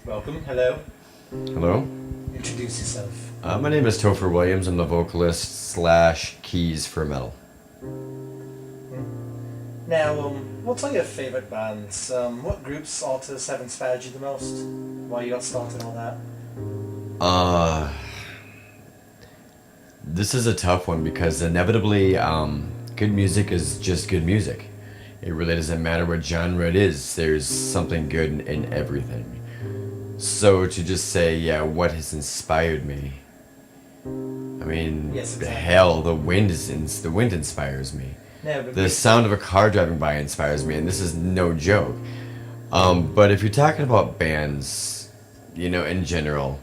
Welcome. Hello. Hello. Introduce yourself. My name is Topher Williams. I'm the vocalist slash keys for Meddle. Now, what's all your favourite bands? What groups, artists have inspired you the most? Why you got started and all that? This is a tough one because inevitably, good music is just good music. It really doesn't matter what genre it is. There's something good in everything. So to just say, yeah, what has inspired me? I mean, Yes, exactly. hell, the wind inspires me. No, but The sound of a car driving by inspires me, and this is no joke. But if you're talking about bands, in general,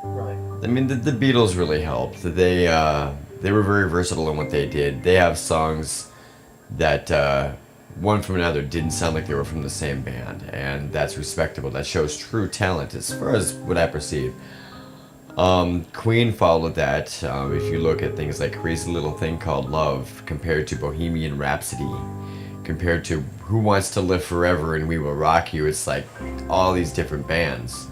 right. I mean, the Beatles really helped. They were very versatile in what they did. They have songs that one from another didn't sound like they were from the same band, and that's respectable. That shows true talent, as far as what I perceive. Queen followed that. If you look at things like Crazy Little Thing Called Love, compared to Bohemian Rhapsody, compared to Who Wants to Live Forever and We Will Rock You, it's like all these different bands.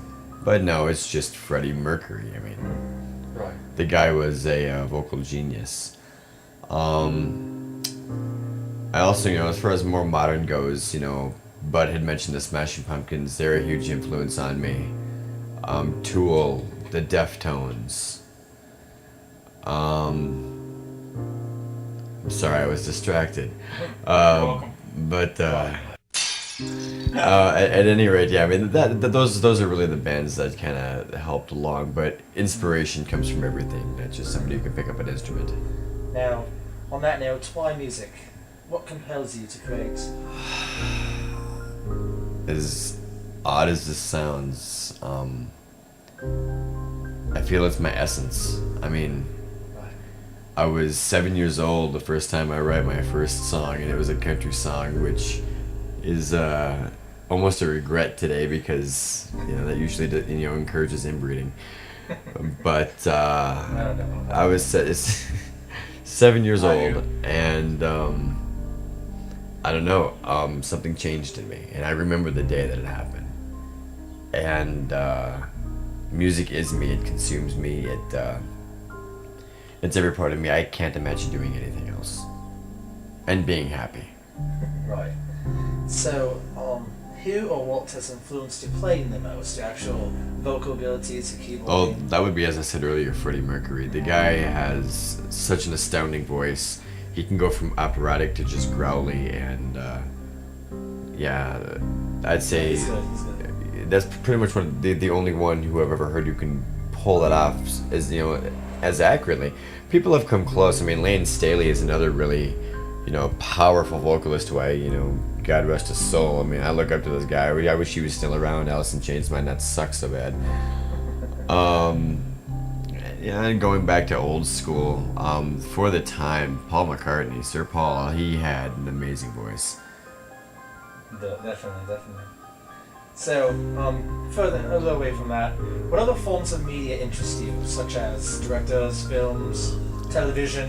But no, it's just Freddie Mercury. I mean, Right. the guy was a vocal genius. I also, as far as more modern goes, Bud had mentioned the Smashing Pumpkins. They're a huge influence on me. Tool, the Deftones. I'm sorry, I was distracted. Welcome. But at any rate, yeah, I mean those are really the bands that kind of helped along. But inspiration comes from everything, not just somebody who can pick up an instrument. Now, on that note, why music? What compels you to create? As odd as this sounds, I feel it's my essence. I mean, Right. I was 7 years old the first time I wrote my first song, and it was a country song, which is almost a regret today because that usually encourages inbreeding. But I don't know. I was 7 years I old, do. and I don't know, something changed in me, and I remember the day that it happened. And music is me; it consumes me. It's every part of me. I can't imagine doing anything else, and being happy. Right. So, who or what has influenced your playing the most? Your actual vocal abilities, your Oh, keyboarding? that would be, as I said earlier, Freddie Mercury. The guy has such an astounding voice. He can go from operatic to just growly, and yeah, I'd say He's good. He's good. that's pretty much the only one who I've ever heard who can pull that off as accurately. People have come close. I mean, Lane Staley is another really powerful vocalist who God rest his soul. I mean, I look up to this guy. I wish he was still around. Alice in Chains, man, that sucks so bad. Yeah, and going back to old school, for the time, Paul McCartney, Sir Paul, he had an amazing voice. Definitely. So, further a little away from that, what other forms of media interest you, such as directors, films, television,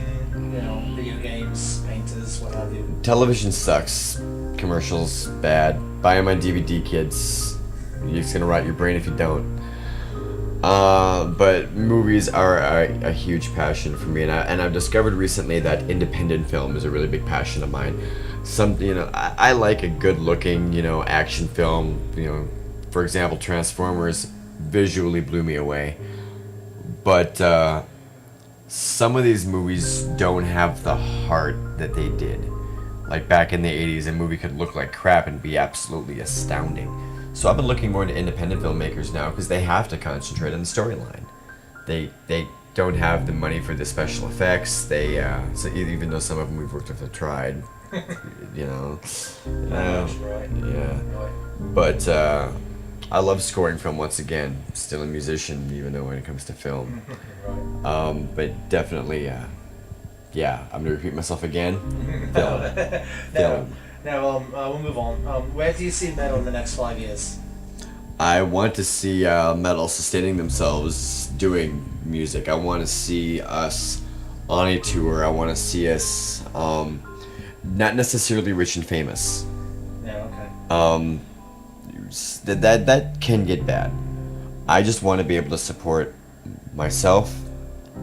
video games, painters, what have you? Television sucks. Commercials, bad. Buy 'em on DVD, kids. It's gonna rot your brain if you don't. But movies are a huge passion for me, and I've discovered recently that independent film is a really big passion of mine. I like a good-looking, action film. For example, Transformers visually blew me away. But some of these movies don't have the heart that they did. Like back in the 80s, a movie could look like crap and be absolutely astounding. So I've been looking more into independent filmmakers now because they have to concentrate on the storyline. They don't have the money for the special effects. So even though some of them we've worked with have tried, Right. yeah. Right. But I love scoring film once again. Still a musician, even though when it comes to film. Right. But definitely, yeah. I'm gonna repeat myself again. Film. No. We'll move on. Where do you see Meddle in the next 5 years? I want to see Meddle sustaining themselves doing music. I want to see us on a tour. I want to see us not necessarily rich and famous. Yeah, okay. That can get bad. I just want to be able to support myself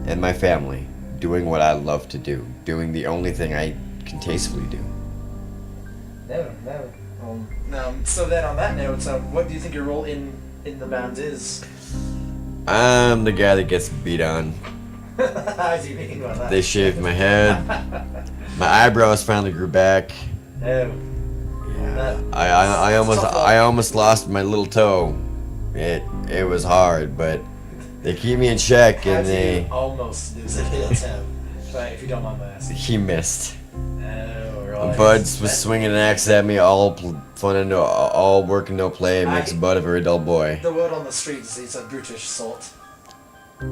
and my family doing what I love to do, doing the only thing I can tastefully do. No. So then on that note, what do you think your role in the band is? I'm the guy that gets beat on. How do you mean by that? They shaved my head. My eyebrows finally grew back. Oh. Yeah. I almost lost my little toe. It was hard, but they keep me in check, How and do they. you almost lose a little toe? Right, if you don't mind my asking. He missed. Oh, right. Buds was swinging an axe at me, all fun and all work and no play. Makes Bud a very dull boy. The word on the street is he's a brutish sort.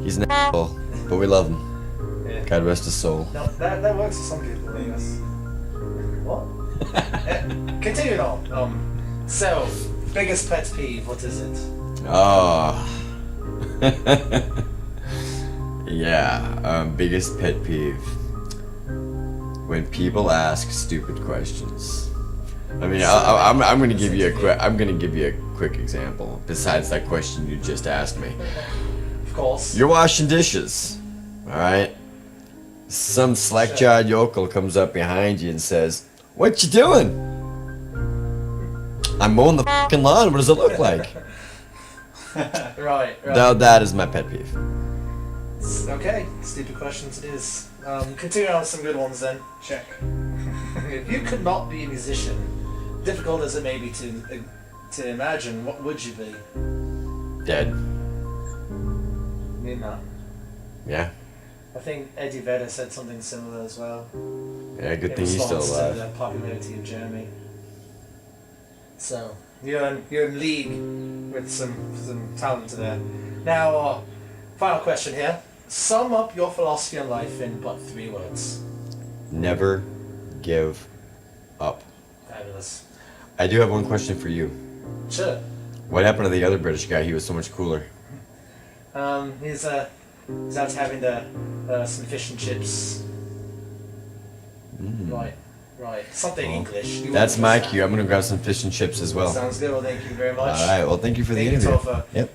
He's an asshole, but we love him. Yeah. God rest his soul. No, that works for some people, I guess. What? Continuing on. So, biggest pet peeve, what is it? Oh. Yeah, biggest pet peeve. When people ask stupid questions. I mean, I'm gonna give you a quick example. Besides that question you just asked me. Of course. You're washing dishes, all right? Some slack-jawed yokel comes up behind you and says, "What you doing?" "I'm mowing the fucking lawn. What does it look like?" Right. Now that is my pet peeve. Okay, stupid questions it is. Continuing on with some good ones then. Check. If you could not be a musician, difficult as it may be to imagine, what would you be? Dead. Me not. Yeah. I think Eddie Vedder said something similar as well. Yeah, good In thing he's still response to alive. the popularity of Jeremy. So you're in league with some talent there. Now, final question here. Sum up your philosophy on life in but 3 words. Never give up. Fabulous. I do have one question for you. Sure. What happened to the other British guy? He was so much cooler. He's out having some fish and chips. Right. Something English. You That's my understand. cue. I'm gonna grab some fish and chips as well. Sounds good. Well, thank you very much. All right. Well, thank you for the Thank you, interview. Topher. Yep.